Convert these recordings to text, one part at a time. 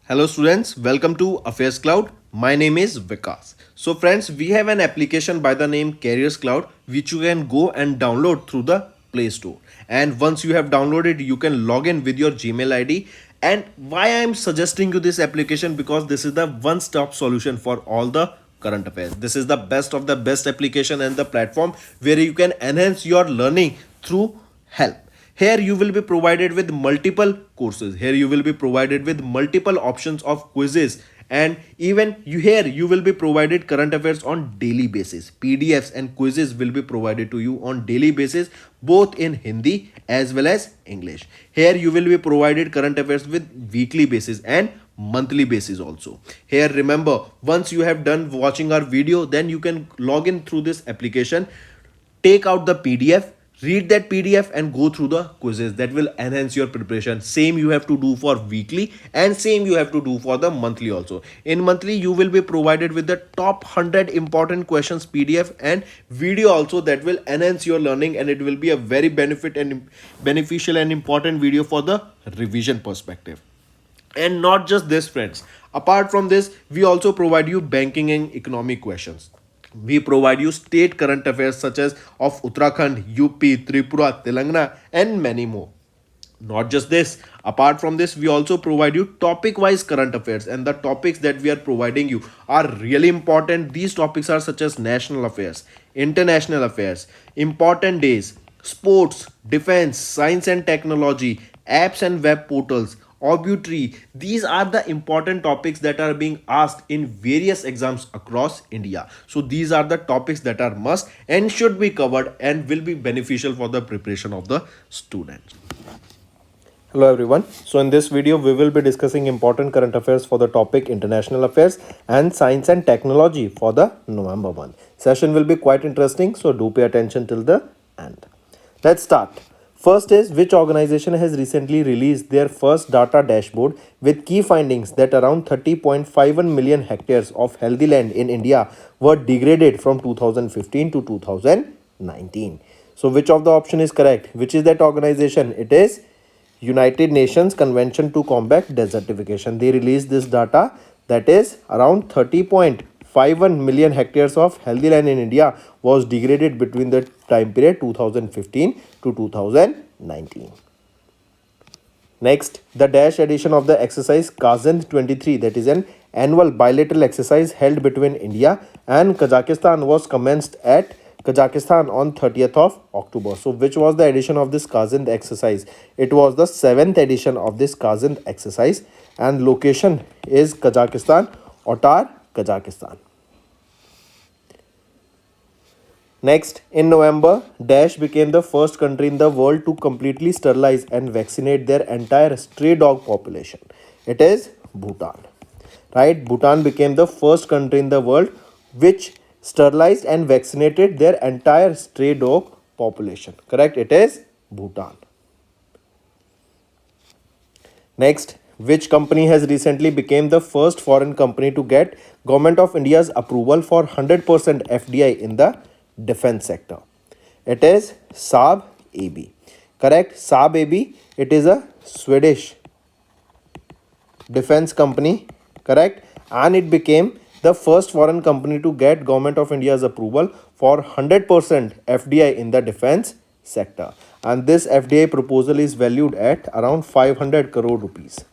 Hello students, welcome to AffairsCloud. My name is Vikas. So friends, we have an application by the name CarriersCloud which you can go and download through the Play Store. And once you have downloaded, you can log in with your Gmail ID. And why I am suggesting you this application, because this is the one-stop solution for all the current affairs. This is the best of the best application and the platform where you can enhance your learning through help. Here you will be provided with multiple courses. Here you will be provided with multiple options of quizzes, and even you will be provided current affairs on daily basis. PDFs and quizzes will be provided to you on daily basis, both in Hindi as well as English. Here you will be provided current affairs with weekly basis and monthly basis also. Here remember, once you have done watching our video, then you can log in through this application, take out the PDF, read that PDF and go through the quizzes. That will enhance your preparation. Same you have to do for weekly and same you have to do for the monthly also. In monthly you will be provided with the top 100 important questions PDF and video also, that will enhance your learning, and it will be a very beneficial and important video for the revision perspective. And not just this friends, apart from this we also provide you banking and economic questions. We provide you state current affairs such as of Uttarakhand, UP, Tripura, Telangana, and many more. Not just this, apart from this, we also provide you topic wise current affairs, and the topics that we are providing you are really important. These topics are such as national affairs, international affairs, important days, sports, defense, science and technology, apps and web portals, obituary. These are the important topics that are being asked in various exams across India. So these are the topics that are must and should be covered and will be beneficial for the preparation of the students. Hello everyone. So in this video we will be discussing important current affairs for the topic international affairs and science and technology for the November month. Session will be quite interesting, so do pay attention till the end. Let's start. First is, which organization has recently released their first data dashboard with key findings that around 30.51 million hectares of healthy land in India were degraded from 2015 to 2019. So which of the option is correct? Which is that organization? It is United Nations Convention to Combat Desertification. They released this data, that is around 30.51 million hectares of healthy land in India was degraded between the time period 2015 to 2019. Next, the dash edition of the exercise Kazan 23, that is an annual bilateral exercise held between India and Kazakhstan, was commenced at Kazakhstan on 30th of October. So which was the edition of this Kazan exercise? It was the 7th edition of this Kazan exercise, and location is Kazakhstan, Otar, Kazakhstan. Next, in November, Dash became the first country in the world to completely sterilize and vaccinate their entire stray dog population. It is Bhutan. Right? Bhutan became the first country in the world which sterilized and vaccinated their entire stray dog population. Correct? It is Bhutan. Next, which company has recently become the first foreign company to get Government of India's approval for 100% FDI in the defense sector? It is Saab AB. Correct? Saab AB. It is a Swedish defense company. Correct? And it became the first foreign company to get Government of India's approval for 100% FDI in the defense sector. And this FDI proposal is valued at around 500 crore rupees.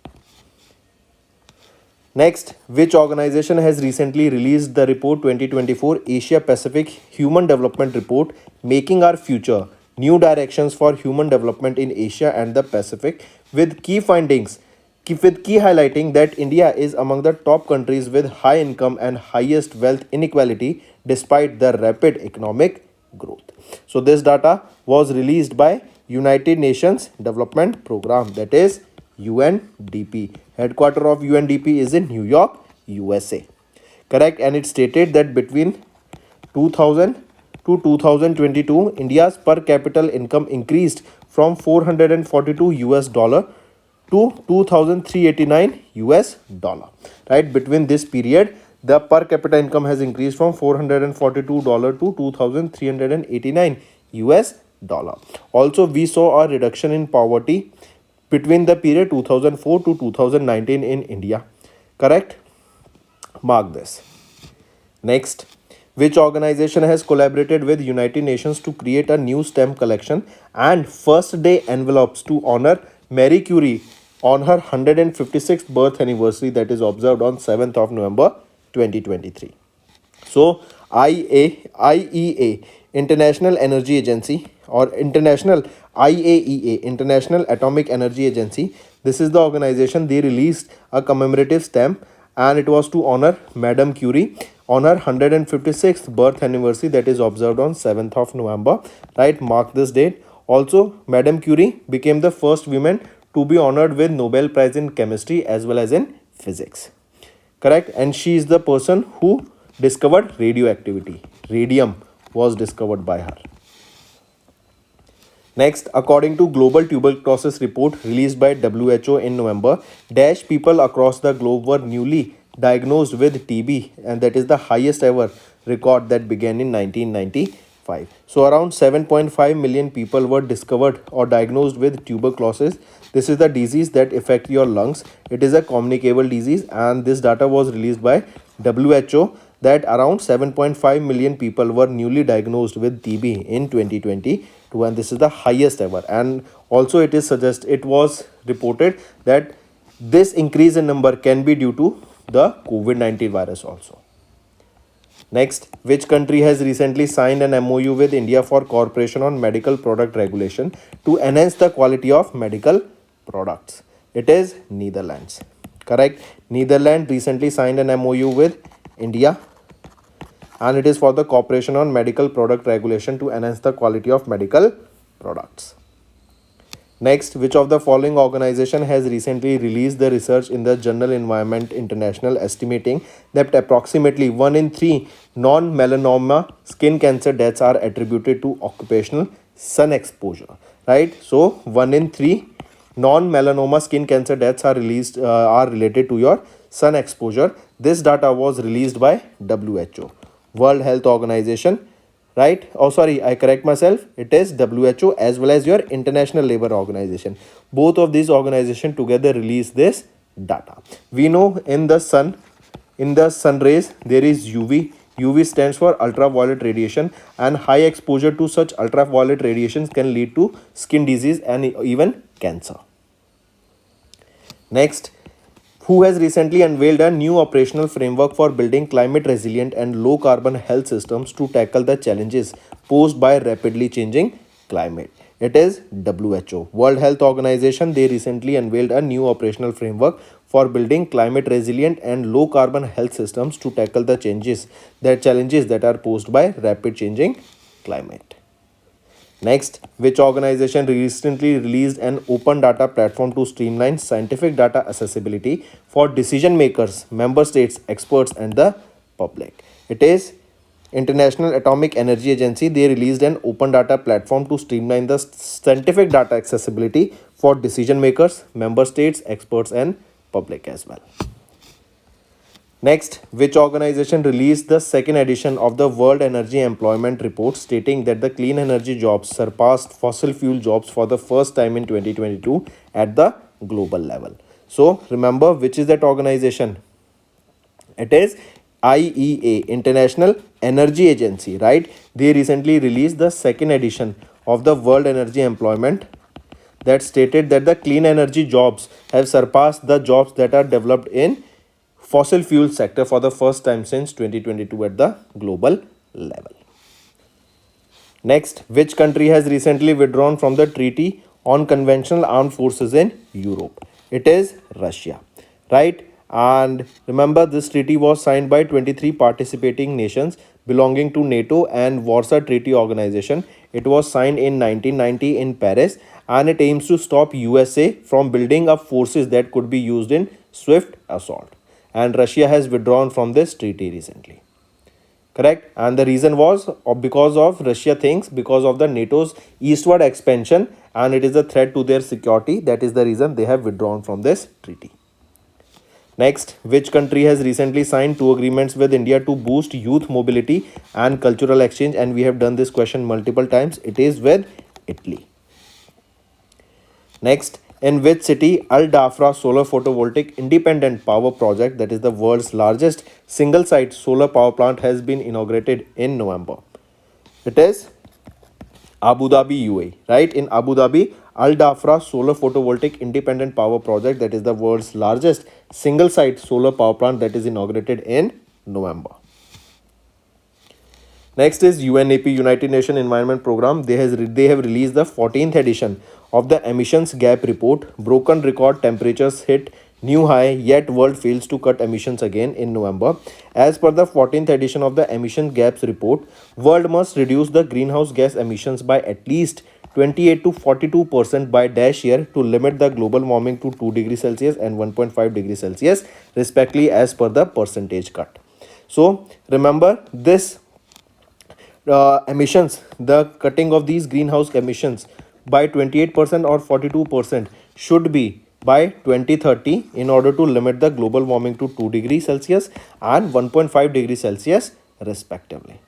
Next, which organization has recently released the report 2024 Asia Pacific Human Development Report, Making Our Future, New Directions for Human Development in Asia and the Pacific, with key findings, with key highlighting that India is among the top countries with high income and highest wealth inequality despite the rapid economic growth. So this data was released by United Nations Development Program, that is UNDP. Headquarter of UNDP is in New York, USA. Correct? And it stated that between 2000 to 2022, India's per capita income increased from 442 US dollar to 2,389 US dollar. Right? Between this period, the per capita income has increased from $442 to 2,389 US dollar. Also, we saw a reduction in poverty between the period 2004 to 2019 in India. Correct? Mark this. Next, which organization has collaborated with United Nations to create a new stamp collection and first day envelopes to honor Marie Curie on her 156th birth anniversary that is observed on 7th of November 2023. So IEA, International Energy Agency, or International IAEA, International Atomic Energy Agency, this is the organization. They released a commemorative stamp and it was to honor Madame Curie on her 156th birth anniversary that is observed on 7th of November. Right, mark this date. Also, Madame Curie became the first woman to be honored with Nobel Prize in Chemistry as well as in Physics. Correct? And she is the person who discovered radioactivity. Radium was discovered by her. Next, according to Global Tuberculosis Report released by WHO in November, dash people across the globe were newly diagnosed with TB, and that is the highest ever record that began in 1995. So around 7.5 million people were discovered or diagnosed with tuberculosis. This is the disease that affects your lungs. It is a communicable disease, and this data was released by WHO that around 7.5 million people were newly diagnosed with TB in 2022, and this is the highest ever. And also it was reported that this increase in number can be due to the COVID-19 virus also. Next, which country has recently signed an MOU with India for cooperation on medical product regulation to enhance the quality of medical products? It is Netherlands. Correct? Netherlands recently signed an MOU with India, and it is for the cooperation on medical product regulation to enhance the quality of medical products. Next, which of the following organization has recently released the research in the journal Environment International estimating that approximately 1 in 3 non-melanoma skin cancer deaths are attributed to occupational sun exposure, right? So 1 in 3 non-melanoma skin cancer deaths are related to your sun exposure. This data was released by WHO, World Health Organization, right? Oh, sorry, I correct myself. It is WHO as well as your International Labour Organization. Both of these organizations together release this data. We know in the sun rays, there is UV. UV stands for ultraviolet radiation, and high exposure to such ultraviolet radiations can lead to skin disease and even cancer. Next, who has recently unveiled a new operational framework for building climate resilient and low carbon health systems to tackle the challenges posed by rapidly changing climate? It is WHO, World Health Organization. They recently unveiled a new operational framework for building climate resilient and low carbon health systems to tackle the challenges that are posed by rapid changing climate. Next, which organization recently released an open data platform to streamline scientific data accessibility for decision makers, member states, experts, and the public? It is International Atomic Energy Agency. They released an open data platform to streamline the scientific data accessibility for decision makers, member states, experts, and public as well. Next, which organization released the second edition of the World Energy Employment Report stating that the clean energy jobs surpassed fossil fuel jobs for the first time in 2022 at the global level? So remember, which is that organization? It is IEA, International Energy Agency, right? They recently released the second edition of the World Energy Employment that stated that the clean energy jobs have surpassed the jobs that are developed in fossil fuel sector for the first time since 2022 at the global level. Next, which country has recently withdrawn from the Treaty on Conventional Armed Forces in Europe? It is Russia, right? And remember, this treaty was signed by 23 participating nations belonging to NATO and Warsaw Treaty Organization. It was signed in 1990 in Paris, and it aims to stop USA from building up forces that could be used in swift assault. And Russia has withdrawn from this treaty recently. Correct? And the reason was because of because of the NATO's eastward expansion, and it is a threat to their security. That is the reason they have withdrawn from this treaty. Next, which country has recently signed 2 agreements with India to boost youth mobility and cultural exchange? And we have done this question multiple times. It is with Italy. Next, In which city Al Dafra solar photovoltaic independent power project, that is the world's largest single site solar power plant, has been inaugurated in November? It is Abu Dhabi, UAE, right? In Abu Dhabi, Al Dafra solar photovoltaic independent power project, that is the world's largest single site solar power plant, that is inaugurated in November. Next is UNEP, United Nations Environment Program. They have released the 14th edition of the emissions gap report. Broken record temperatures hit new high, yet world fails to cut emissions again in November. As per the 14th edition of the emission gaps report, world must reduce the greenhouse gas emissions by at least 28 to 42% by dash year to limit the global warming to 2 degrees Celsius and 1.5 degrees Celsius respectively, as per the percentage cut. So remember this emissions, the cutting of these greenhouse emissions by 28% or 42% should be by 2030 in order to limit the global warming to 2 degrees Celsius and 1.5 degrees Celsius respectively,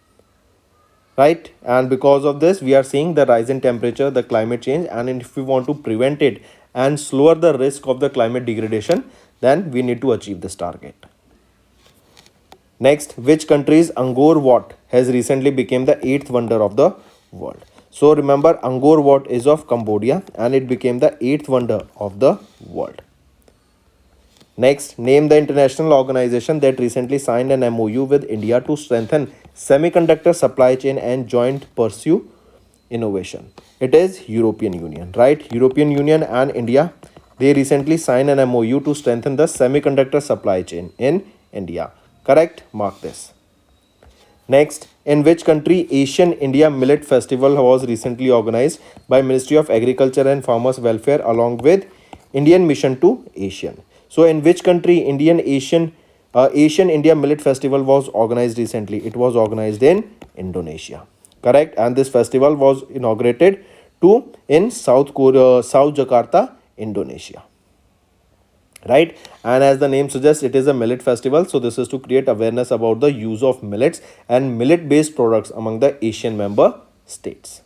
right? And because of this we are seeing the rise in temperature, the climate change, and if we want to prevent it and slower the risk of the climate degradation, then we need to achieve this target. Next, which country's Angkor Wat has recently become the 8th wonder of the world? So remember, Angkor Wat is of Cambodia and it became the 8th wonder of the world. Next, name the international organization that recently signed an MOU with India to strengthen semiconductor supply chain and joint pursue innovation. It is European Union, right? European Union and India, they recently signed an MOU to strengthen the semiconductor supply chain in India. Correct? Mark this. Next, in which country Asian India Millet Festival was recently organized by Ministry of Agriculture and Farmers Welfare along with Indian Mission to Asian? So in which country Asian India Millet Festival was organized recently? It was organized in Indonesia. Correct? And this festival was inaugurated in South Jakarta, Indonesia. Right? And as the name suggests, it is a millet festival. So this is to create awareness about the use of millets and millet based products among the Asian member states.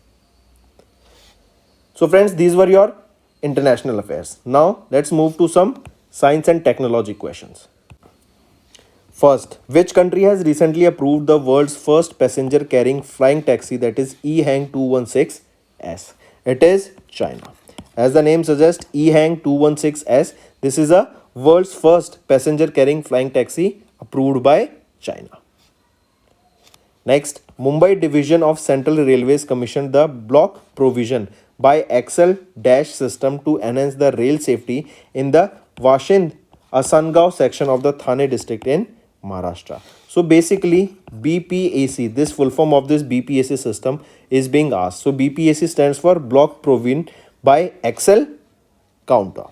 So friends, these were your international affairs. Now let's move to some science and technology questions. First, which country has recently approved the world's first passenger carrying flying taxi, that is EHang 216S? It is China. As the name suggests, EHang 216S, this is a world's first passenger carrying flying taxi approved by China. Next, Mumbai division of Central Railways commissioned the block provision by Excel dash system to enhance the rail safety in the Vashind Asangao section of the Thane district in Maharashtra. So basically BPAC, this full form of this BPAC system is being asked. So BPAC stands for block provision by Excel counter.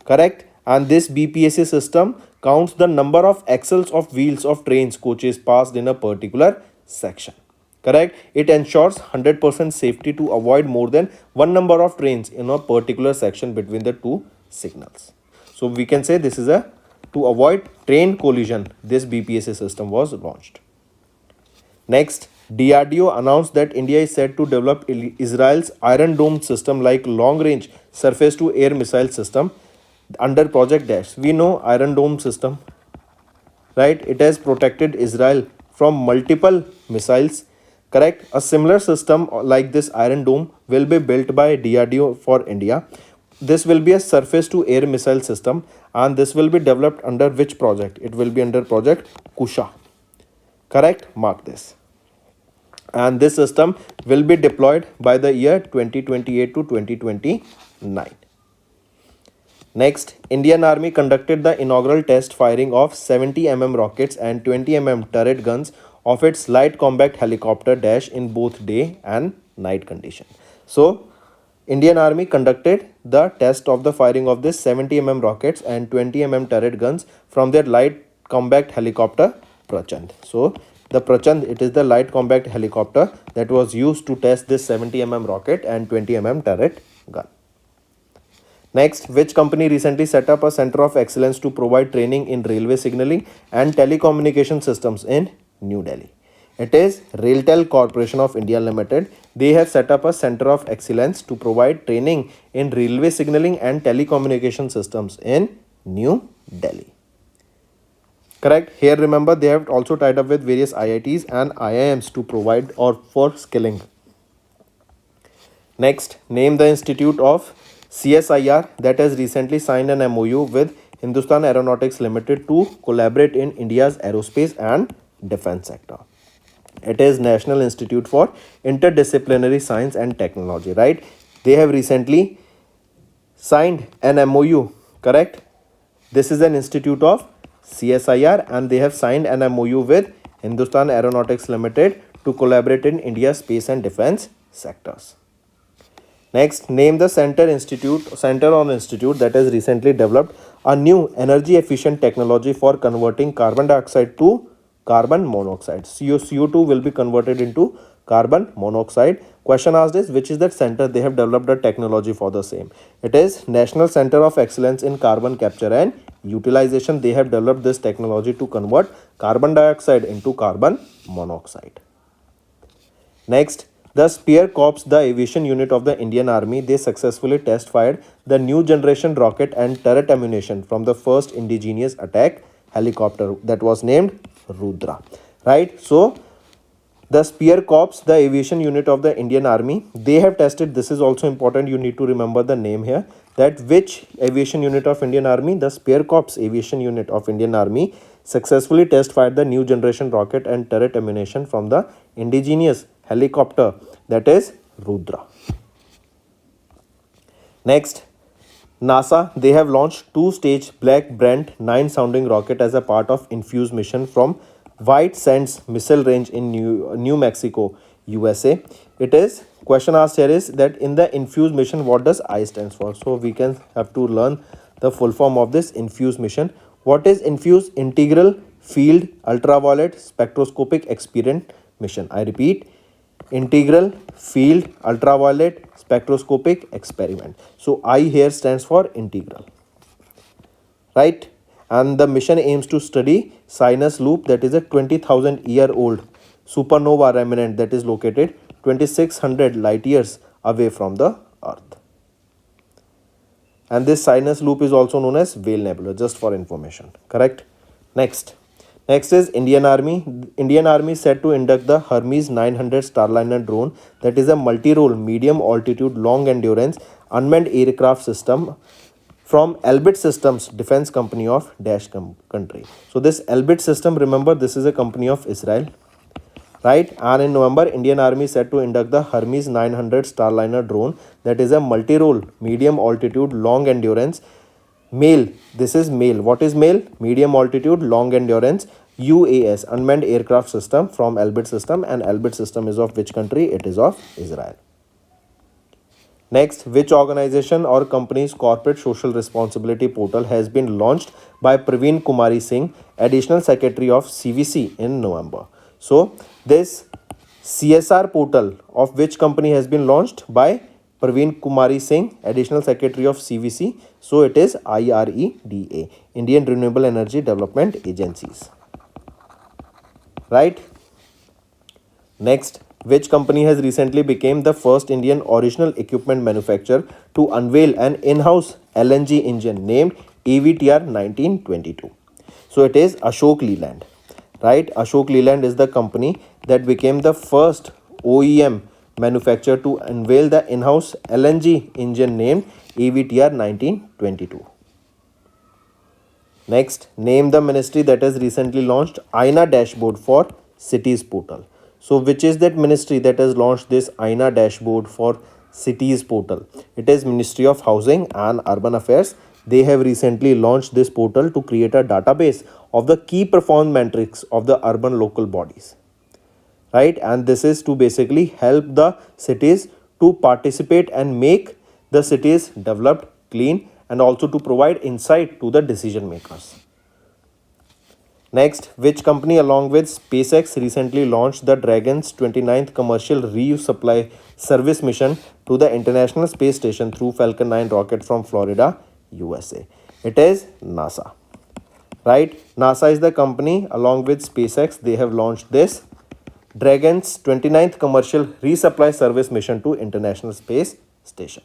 Correct? And this BPAC system counts the number of axles of wheels of trains coaches passed in a particular section. Correct? It ensures 100% safety to avoid more than one number of trains in a particular section between the two signals. So we can say this is to avoid train collision, this BPAC system was launched. Next, DRDO announced that India is set to develop Israel's Iron Dome system like long-range surface-to-air missile system under Project Dash. We know Iron Dome system, right? It has protected Israel from multiple missiles. Correct? A similar system like this Iron Dome will be built by DRDO for India. This will be a surface-to-air missile system and this will be developed under which project? It will be under Project Kusha. Correct? Mark this. And this system will be deployed by the year 2028 to 2029. Next, Indian Army conducted the inaugural test firing of 70 mm rockets and 20 mm turret guns of its light combat helicopter dash in both day and night condition. So, Indian Army conducted the test of the firing of this 70 mm rockets and 20 mm turret guns from their light combat helicopter Prachand. So, the Prachand, it is the light combat helicopter that was used to test this 70 mm rocket and 20 mm turret gun. Next, which company recently set up a center of excellence to provide training in railway signaling and telecommunication systems in New Delhi? It is Railtel Corporation of India Limited. They have set up a center of excellence to provide training in railway signaling and telecommunication systems in New Delhi. Correct. Here remember they have also tied up with various IITs and IIMs to provide or for skilling. Next, name the institute of CSIR that has recently signed an MOU with Hindustan Aeronautics Limited to collaborate in India's aerospace and defense sector. It is National Institute for Interdisciplinary Science and Technology, right? They have recently signed an MOU, correct? This is an institute of CSIR and they have signed an MOU with Hindustan Aeronautics Limited to collaborate in India's space and defense sectors. Next, name the center or institute that has recently developed a new energy efficient technology for converting carbon dioxide to carbon monoxide. CO2 will be converted into carbon monoxide. Question asked is, which is that center? They have developed a technology for the same. It is National Center of Excellence in Carbon Capture and Utilization. They have developed this technology to convert carbon dioxide into carbon monoxide. Next, the Spear Corps, the aviation unit of the Indian Army, they successfully test fired the new generation rocket and turret ammunition from the first indigenous attack helicopter that was named Rudra. Right? So, the Spear Corps, the aviation unit of the Indian Army, they have tested, this is also important, you need to remember the name here, that which aviation unit of Indian Army? The Spear Corps aviation unit of Indian Army successfully test fired the new generation rocket and turret ammunition from the indigenous helicopter that is Rudra. Next, NASA, they have launched two-stage Black Brent 9 sounding rocket as a part of INFUSE mission from White Sands Missile Range in New Mexico, USA. It is, question asked here is that in the INFUSE mission, what does I stands for? So we can have to learn the full form of this INFUSE mission. What is INFUSE? Integral Field Ultraviolet Spectroscopic Experiment Mission. I repeat, Integral Field Ultraviolet Spectroscopic Experiment. So I here stands for integral, right? And the mission aims to study sinus loop, that is a 20,000 year old supernova remnant that is located 2600 light years away from the Earth. And this sinus loop is also known as Whale Nebula, just for information, correct? Next is Indian Army. Indian Army is set to induct the Hermes 900 Starliner drone, that is a multi-role medium altitude long endurance unmanned aircraft system from Elbit Systems Defense Company of Dash country. So this Elbit system, remember, this is a company of Israel, right? And in November, Indian Army is set to induct the Hermes 900 Starliner drone, that is a multi-role medium altitude long endurance MALE. This is MALE. What is MALE? Medium altitude long endurance UAS unmanned aircraft system from Elbit system, and Elbit system is of which country? It is of Israel. Next, which organization or company's corporate social responsibility portal has been launched by Praveen Kumari Singh, Additional Secretary of CVC in November? So, this CSR portal of which company has been launched by Praveen Kumari Singh, Additional Secretary of CVC. So, it is IREDA, Indian Renewable Energy Development Agencies. Right? Next, which company has recently become the first Indian original equipment manufacturer to unveil an in-house LNG engine named AVTR 1922? So it is Ashok Leyland, right? Ashok Leyland is the company that became the first OEM manufacturer to unveil the in-house LNG engine named AVTR 1922. Next, name the ministry that has recently launched Aina dashboard for cities portal. So which is that ministry that has launched this Aina dashboard for cities portal? It is Ministry of Housing and Urban Affairs. They have recently launched this portal to create a database of the key performance metrics of the urban local bodies, right? And this is to basically help the cities to participate and make the cities developed, clean, and also to provide insight to the decision makers. Next, which company along with SpaceX recently launched the Dragon's 29th commercial resupply service mission to the International Space Station through Falcon 9 rocket from Florida, USA? It is NASA, right? NASA is the company along with SpaceX. They have launched this Dragon's 29th commercial resupply service mission to International Space Station.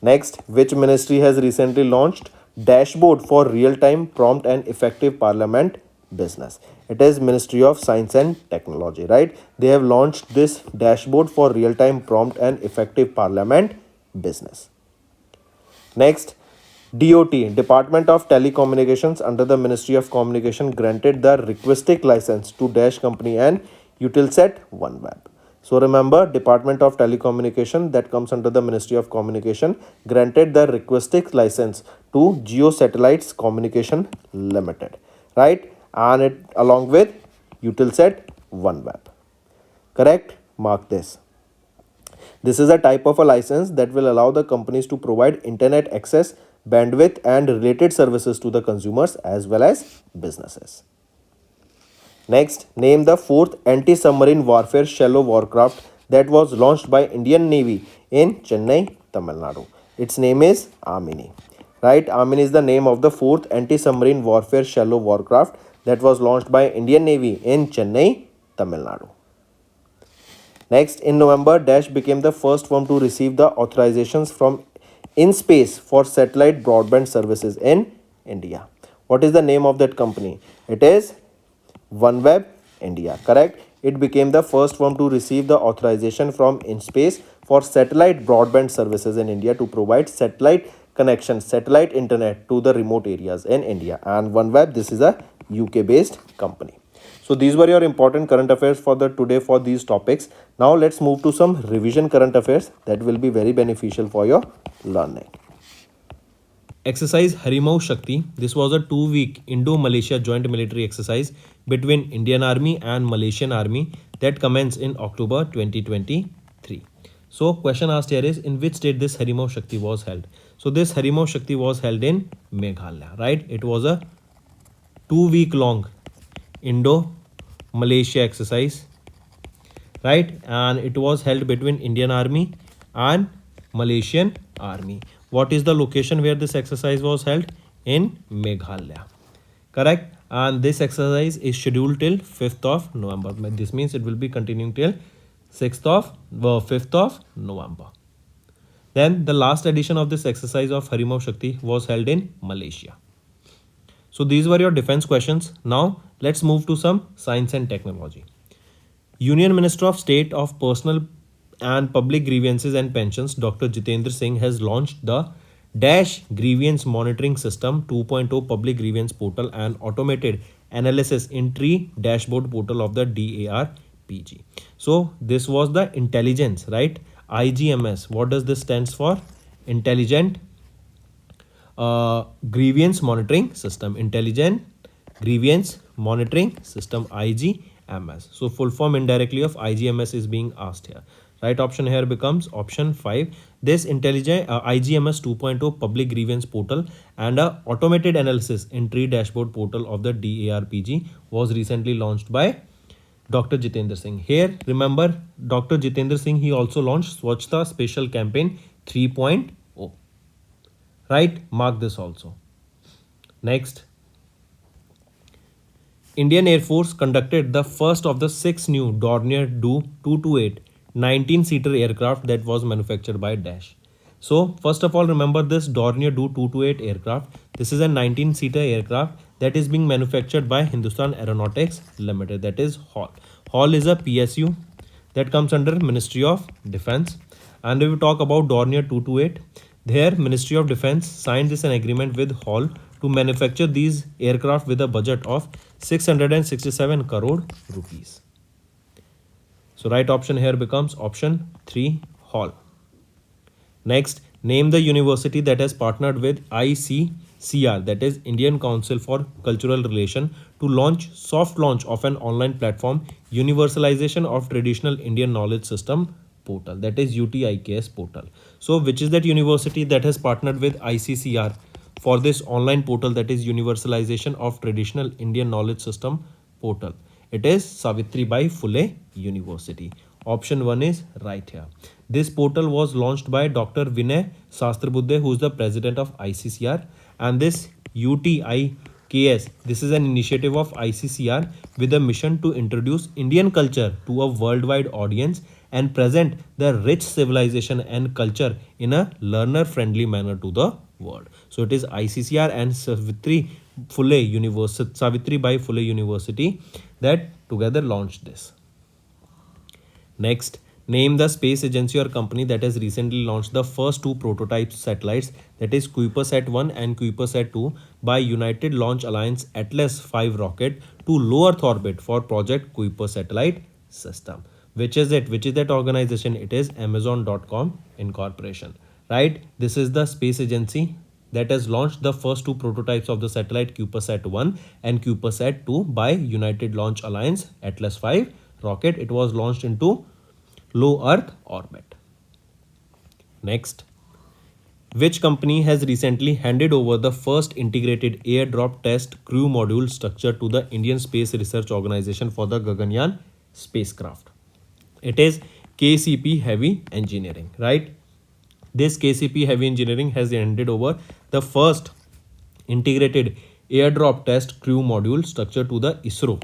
Next, which ministry has recently launched dashboard for real-time, prompt and effective parliament business? It is Ministry of Science and Technology, right? They have launched this dashboard for real-time, prompt and effective parliament business. Next, DOT, Department of Telecommunications under the Ministry of Communication granted the requestic license to Dash Company and Utilset OneWeb. So remember, Department of Telecommunication that comes under the Ministry of Communication granted the requestic license to Geo Satellites Communication Limited, right? And it along with Utilset OneWeb. Correct? Mark this. This is a type of a license that will allow the companies to provide internet access, bandwidth and related services to the consumers as well as businesses. Next, name the fourth anti-submarine warfare shallow warcraft that was launched by Indian Navy in Chennai, Tamil Nadu. Its name is Amini. Right? Amini is the name of the fourth anti-submarine warfare shallow warcraft that was launched by Indian Navy in Chennai, Tamil Nadu. Next, in November, Dash became the first firm to receive the authorizations from InSpace for satellite broadband services in India. What is the name of that company? It is OneWeb India, correct? It became the first firm to receive the authorization from InSpace for satellite broadband services in India to provide satellite connection, satellite internet to the remote areas in India. And OneWeb, this is a UK based company. So these were your important current affairs for the today for these topics. Now let's move to some revision current affairs that will be very beneficial for your learning. Exercise Harimau Shakti. This was a 2-week Indo-Malaysia joint military exercise between Indian Army and Malaysian Army that commenced in October 2023. So question asked here is, in which state this Harimau Shakti was held? So this Harimau Shakti was held in Meghalaya, right? It was a 2-week long Indo-Malaysia exercise, right? And it was held between Indian Army and Malaysian Army. What is the location where this exercise was held? In Meghalaya, correct? And this exercise is scheduled till 5th of November. This means it will be continuing till 5th of November. Then the last edition of this exercise of Harimau Shakti was held in Malaysia. So these were your defense questions. Now let's move to some science and technology. Union Minister of State of Personal and Public Grievances and Pensions, Dr. Jitendra Singh, has launched the Dash Grievance Monitoring System 2.0 Public Grievance Portal and Automated Analysis in Tree Dashboard Portal of the DARPG. So this was the intelligence, right? IGMS. What does this stands for? Intelligent Grievance Monitoring System. Intelligent Grievance Monitoring System, IGMS. So full form indirectly of IGMS is being asked here. Right option here becomes option 5. This intelligent IGMS 2.0 public grievance portal and a automated analysis entry dashboard portal of the DARPG was recently launched by Dr. Jitendra Singh. Here, remember, Dr. Jitendra Singh, he also launched Swachhta Special Campaign 3.0. Right? Mark this also. Next. Indian Air Force conducted the first of the 6 new Dornier Do 228 19-seater aircraft that was manufactured by Dash. So first of all, remember this Dornier Do 228 aircraft. This is a 19-seater aircraft that is being manufactured by Hindustan Aeronautics Limited, that is HAL. HAL is a PSU that comes under Ministry of Defense. And if we talk about Dornier 228, there Ministry of Defense signed this an agreement with HAL to manufacture these aircraft with a budget of 667 crore rupees. So right option here becomes option 3, HAL. Next, name the university that has partnered with ICCR, that is Indian Council for Cultural Relation, to launch soft launch of an online platform, Universalization of Traditional Indian Knowledge System portal, that is UTIKS portal. So which is that university that has partnered with ICCR for this online portal, that is Universalization of Traditional Indian Knowledge System portal? It is Savitribai Phule University. Option 1 is right here. This portal was launched by Dr. Vinay Sastrabudhe, who is the president of ICCR, and this UTIKS KS. This is an initiative of ICCR with a mission to introduce Indian culture to a worldwide audience and present the rich civilization and culture in a learner-friendly manner to the world. So it is ICCR and Savitri Bai Phule University that together launched this. Next, name the space agency or company that has recently launched the first two prototype satellites, that is Kuipersat 1 and Kuipersat 2 by United Launch Alliance Atlas 5 rocket to low Earth orbit for Project Kuiper satellite system. Which is it? Which is that organization? It is Amazon.com Incorporation. Right? This is the space agency that has launched the first two prototypes of the satellite Kuipersat 1 and Kuipersat 2 by United Launch Alliance Atlas 5 rocket. It was launched into low Earth orbit. Next, which company has recently handed over the first integrated airdrop test crew module structure to the Indian Space Research Organization for the Gaganyaan spacecraft? It is KCP Heavy Engineering, right? This KCP Heavy Engineering has handed over the first integrated airdrop test crew module structure to the ISRO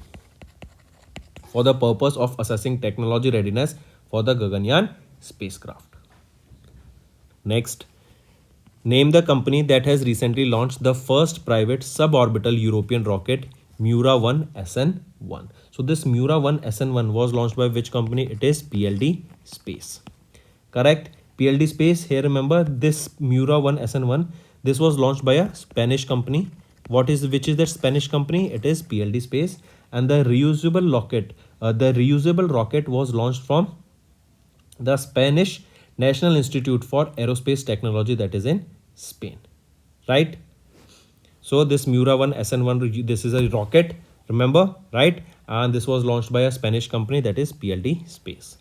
for the purpose of assessing technology readiness for the Gaganyaan spacecraft. Next, name the company that has recently launched the first private suborbital European rocket Mura-1 SN1. So this Mura-1 SN1 was launched by which company? It is PLD Space. Correct? PLD Space. Here remember this Mura-1 SN1. This was launched by a Spanish company. Which is that Spanish company? It is PLD Space. And the reusable rocket was launched from the Spanish National Institute for Aerospace Technology, that is in Spain. Right? So this Mura-1 SN1, this is a rocket, remember, right? And this was launched by a Spanish company, that is PLD Space.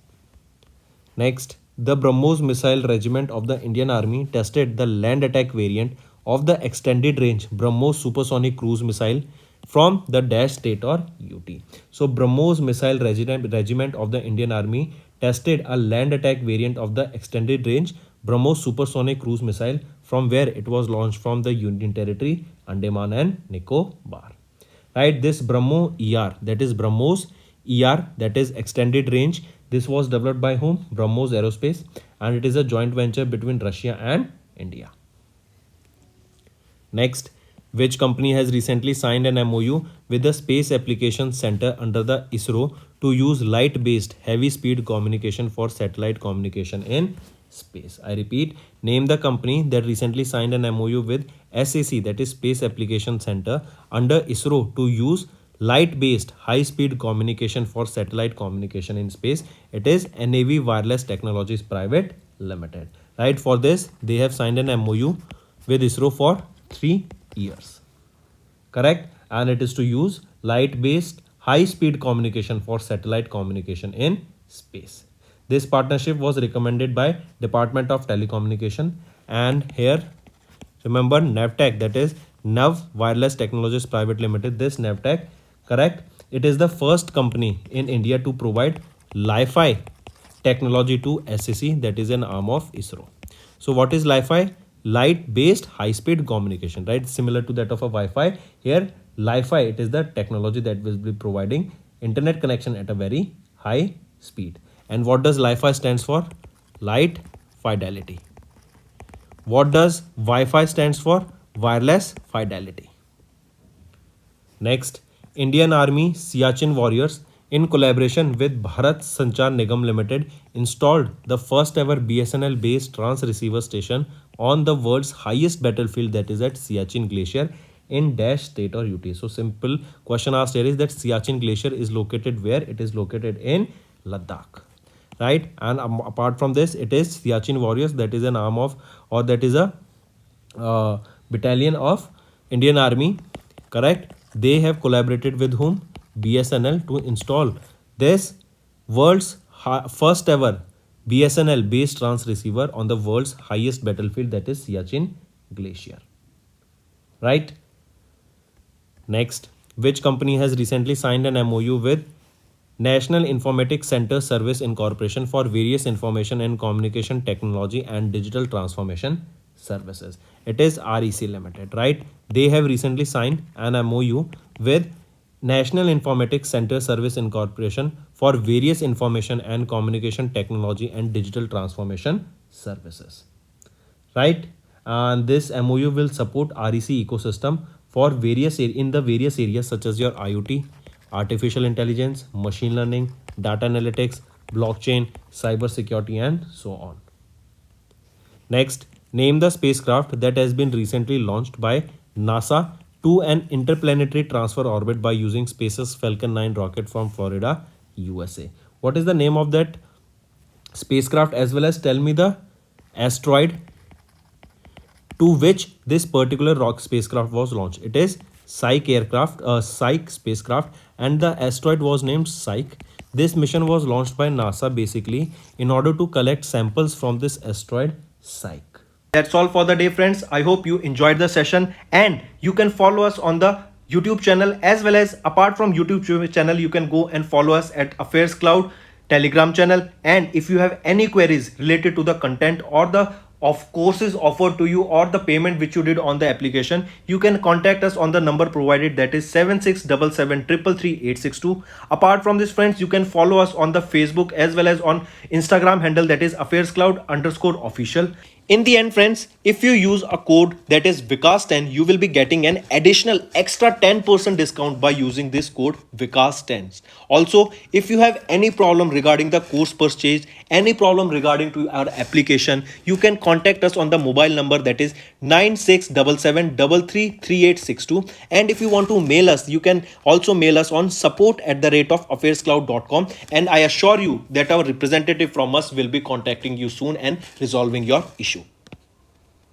Next, the BrahMos missile regiment of the Indian Army tested the land attack variant of the extended range BrahMos supersonic cruise missile from the dash state or UT. So BrahMos missile regiment of the Indian Army tested a land attack variant of the extended range BrahMos supersonic cruise missile from where it was launched from the Union Territory, Andaman and Nicobar. Right, this BrahMos ER, that is BrahMos ER, that is extended range. This was developed by whom? BrahMos Aerospace, and it is a joint venture between Russia and India. Next, which company has recently signed an MOU with the Space Applications Center under the ISRO to use light-based heavy-speed communication for satellite communication in space? I repeat, name the company that recently signed an MOU with SAC, that is Space Applications Center, under ISRO to use light-based high-speed communication for satellite communication in space. It is NAV Wireless Technologies Private Limited. Right, for this they have signed an MOU with ISRO for 3 years. Correct? And it is to use light-based high-speed communication for satellite communication in space. This partnership was recommended by Department of Telecommunication, and here remember NavTech, that is Nav Wireless Technologies Private Limited. This NavTech, correct? It is the first company in India to provide Li-Fi technology to SAC, that is an arm of ISRO. So what is Li-Fi? Light-based high-speed communication, right? Similar to that of a Wi-Fi. Here, Li-Fi, it is the technology that will be providing internet connection at a very high speed. And what does Li-Fi stands for? Light fidelity. What does Wi-Fi stands for? Wireless fidelity. Next, Indian Army Siachen Warriors in collaboration with Bharat Sanchar Nigam Limited installed the first ever BSNL based trans receiver station on the world's highest battlefield, that is at Siachen Glacier in dash state or UT. So simple question asked here is that Siachen Glacier is located where? It is located in Ladakh. Right, and apart from this, it is Siachen Warriors, that is an arm of, or that is a battalion of Indian Army. Correct? They have collaborated with whom? BSNL to install this world's first ever BSNL based trans receiver on the world's highest battlefield, that is Siachen Glacier. Right? Next, which company has recently signed an MOU with National Informatics Center Service Incorporation for various information and communication technology and digital transformation Services. It is REC Limited, right? They have recently signed an MOU with National Informatics Center Service Incorporation for various information and communication technology and digital transformation services, right? And this MOU will support REC ecosystem for in the various areas such as your IoT, artificial intelligence, machine learning, data analytics, blockchain, cyber security, and so on. Next, name the spacecraft that has been recently launched by NASA to an interplanetary transfer orbit by using SpaceX Falcon 9 rocket from Florida, USA. What is the name of that spacecraft, as well as tell me the asteroid to which this particular rock spacecraft was launched? It is Psyche spacecraft, and the asteroid was named Psyche. This mission was launched by NASA basically in order to collect samples from this asteroid Psyche. That's all for the day, friends. I hope you enjoyed the session, and you can follow us on the YouTube channel, as well as apart from YouTube channel, you can go and follow us at AffairsCloud Telegram channel. And if you have any queries related to the content or the of courses offered to you or the payment which you did on the application, you can contact us on the number provided, that is 7677333862. Apart from this, friends, you can follow us on the Facebook as well as on Instagram handle, that is AffairsCloud_official. In the end, friends, if you use a code that is VICAS10, you will be getting an additional extra 10% discount by using this code VICAS10. Also, if you have any problem regarding the course purchase, any problem regarding to our application, you can contact us on the mobile number, that is 9677333862. And if you want to mail us, you can also mail us on support@affairscloud.com, and I assure you that our representative from us will be contacting you soon and resolving your issue.